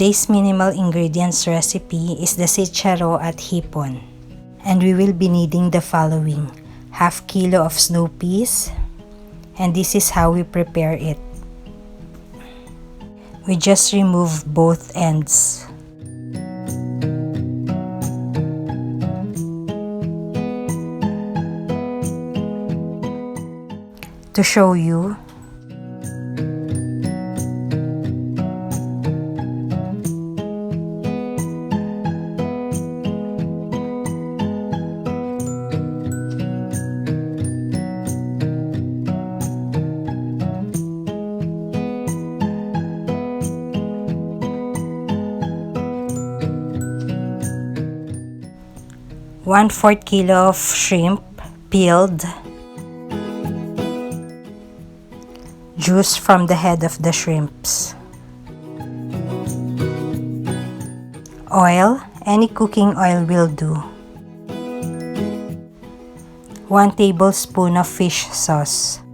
Today's minimal ingredients recipe is the Sitcharo at Hipon. And we will be needing the following: half kilo of Snowpeas, and this is how we prepare it. We just remove both ends. To show you, one-fourth kilo of shrimp peeled, juice from the head of the shrimps, oil, any cooking oil will do, 1 tablespoon of fish sauce,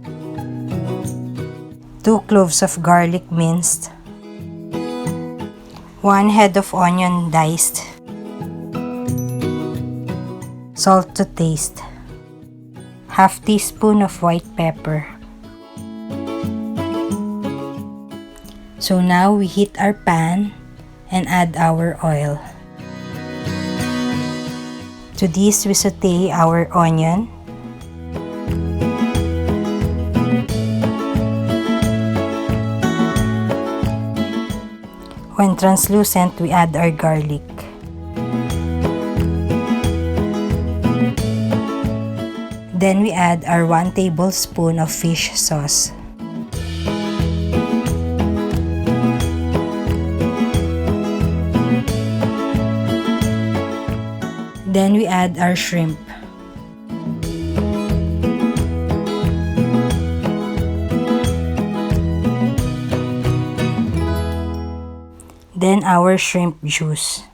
2 cloves of garlic minced, 1 head of onion diced, salt to taste, half teaspoon of white pepper. So now we heat our pan and add our oil. To this we saute our onion. When translucent, we add our garlic. Then we add our 1 tablespoon of fish sauce. Then we add our shrimp. Then our shrimp juice.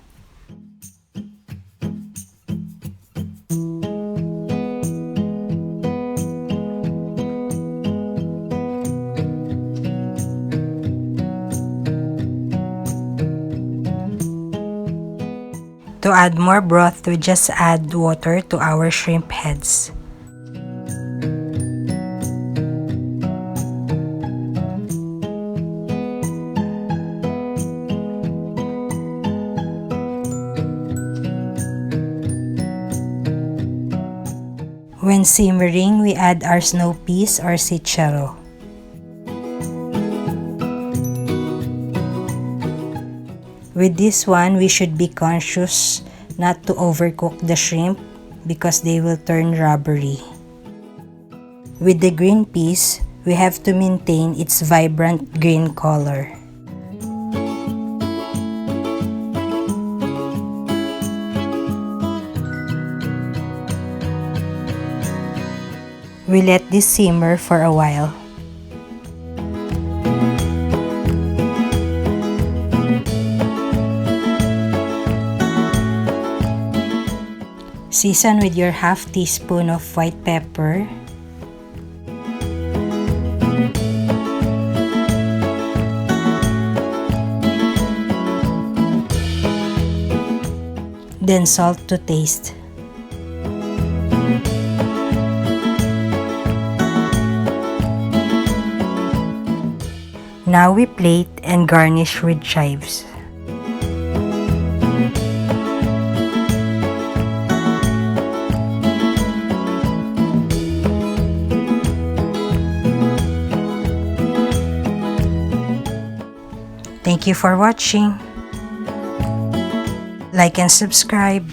To add more broth, we just add water to our shrimp heads. When simmering, we add our Snowpeas or Sitcharo. With this one, we should be conscious not to overcook the shrimp because they will turn rubbery. With the green peas, we have to maintain its vibrant green color. We let this simmer for a while. Season with your half teaspoon of white pepper, then salt to taste. Now we plate and garnish with chives. Thank you for watching. Like and subscribe.